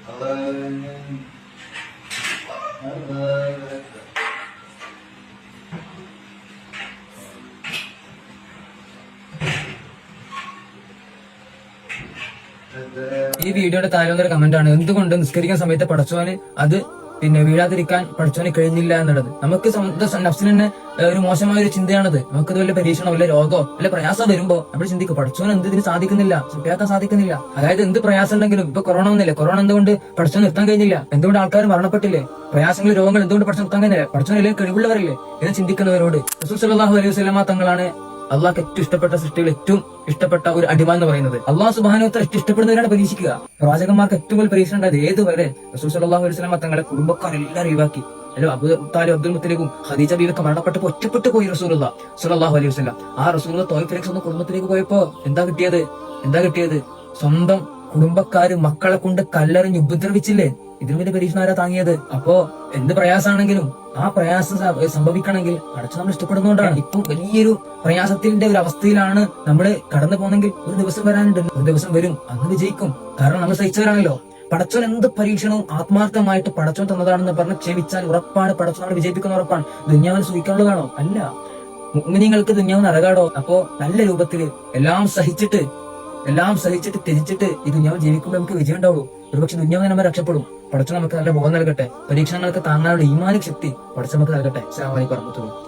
ഈ വീഡിയോയുടെ താഴെ വന്നൊരു കമന്റ് ആണ്, എന്തുകൊണ്ട് നിസ്കരിക്കുന്ന സമയത്ത് പടച്ചോന് അത് വീഴാതിരിക്കാൻ പഠിച്ചവന് കഴിഞ്ഞില്ല എന്നുള്ളത്. നമുക്ക് സ്വന്തം നഫ്സിന് തന്നെ ഒരു മോശമായ ഒരു ചിന്തയാണത്. നമുക്കത് വല്ല പരീക്ഷണോ വല്ല രോഗമോ വല്ല പ്രയാസം വരുമ്പോ നമ്മൾ ചിന്തിക്കും പഠിച്ചവൻ എന്ത് ഇതിന് സാധിക്കുന്നില്ല, കേൾക്കാൻ സാധിക്കുന്നില്ല. അതായത് എന്ത് പ്രയാസം ഉണ്ടെങ്കിലും ഇപ്പൊ കൊറോണ ഒന്നില്ലേ, കൊറോണ എന്തുകൊണ്ട് പഠിച്ചവൻ നിർത്താൻ കഴിഞ്ഞില്ല, എന്തുകൊണ്ട് ആൾക്കാർ മരണപ്പെട്ടില്ലേ, പ്രയാസങ്ങൾ രോഗങ്ങൾ എന്തുകൊണ്ട് പഠിച്ചു നിർത്താൻ കഴിഞ്ഞില്ല, പഠിച്ചവനല്ലേ കഴിവുള്ളവരല്ലേ എന്ന് ചിന്തിക്കുന്നവരോട് റസൂൽ സല്ലല്ലാഹു അലൈഹി വസല്ലമ തങ്ങളാണ് അള്ളാഹ്ക്ക് ഏറ്റവും ഇഷ്ടപ്പെട്ട സൃഷ്ടികൾ ഏറ്റവും ഇഷ്ടപ്പെട്ട ഒരു അടിമ എന്ന് പറയുന്നത്. അള്ളാഹു സുബ്ഹാനഹു വ തആല ഏറ്റവും ഇഷ്ടപ്പെടുന്നവരാണ് പരീക്ഷിക്കുക. പ്രവാചകന്മാർക്ക് ഏറ്റവും കൂടുതൽ പരീക്ഷ ഉണ്ടായത് ഏതുവരെ റസൂൽ സല്ലല്ലാഹു അലൈഹി വസല്ലമ തങ്ങളെ കുടുംബക്കാരെല്ലാവരും ഒഴിവാക്കി. അല്ലോ അബൂ താലിബ് അബ്ദുൽ മുത്തലിബും ഖദീജ ബീവിയൊക്കെ മരണപ്പെട്ടപ്പോൾ ഒറ്റപ്പെട്ടു പോയി റസൂലുള്ളാഹി സ്വല്ലല്ലാഹു അലൈഹി വസല്ലം. ആ റസൂലുള്ളാഹി ത്വായിഫിലേക്ക് സ്വന്തം കുടുംബത്തിലേക്ക് പോയപ്പോ എന്താ കിട്ടിയത്? സ്വന്തം കുടുംബക്കാര് മക്കളെ കൊണ്ട് കല്ലെറിഞ്ഞ് ഉപദ്രവിച്ചില്ലേ? ഇതിനു വലിയ പരീക്ഷ ആരാ താങ്ങിയത്? അപ്പോ എന്ത് പ്രയാസാണെങ്കിലും ആ പ്രയാസം സംഭവിക്കണമെങ്കിൽ അടച്ചു നമ്മൾ ഇഷ്ടപ്പെടുന്നതുകൊണ്ടാണ്. ഇപ്പൊ വലിയൊരു പ്രയാസത്തിന്റെ ഒരു അവസ്ഥയിലാണ് നമ്മൾ കടന്നു പോകുന്നെങ്കിൽ ഒരു ദിവസം വരാനുണ്ട്, ഒരു ദിവസം വരും, അന്ന് വിജയിക്കും. കാരണം നമ്മൾ സഹിച്ചവരാണല്ലോ. പടച്ചോൻ എന്ത് പരീക്ഷണവും ആത്മാർത്ഥമായിട്ട് പടച്ചോൻ തന്നതാണെന്ന് പറഞ്ഞ് ക്ഷമിച്ചാൽ ഉറപ്പാണ് പടച്ചോൻ നമ്മൾ വിജയിപ്പിക്കുന്ന ഉറപ്പാണ്. ദുന്യാവിന് സൂഹിക്കാനുള്ളതാണോ? അല്ല. മുഅ്മിനീങ്ങൾക്ക് ദുന്യാവ് നരകാടോ? അപ്പോ നല്ല രൂപത്തില് എല്ലാം സഹിച്ചിട്ട് ത്യജിച്ചിട്ട് ഈ ദുന്യാവ് ജീവിക്കുമ്പോൾ നമുക്ക് വിജയം ഉണ്ടാവുള്ളൂ. ഒരുപക്ഷെ ദുന്യാവ് നമ്മൾ രക്ഷപ്പെടും. പടച്ചോൻ നമുക്ക് നല്ല ബോധം നൽകട്ടെ. പരീക്ഷണങ്ങൾക്ക് താങ്ങാനുള്ള ഈമാനിക് ശക്തി പടച്ചോൻ നമുക്ക് നൽകട്ടെ. അസ്സലാമു അലൈക്കും വറഹ്മത്തുള്ളാഹി.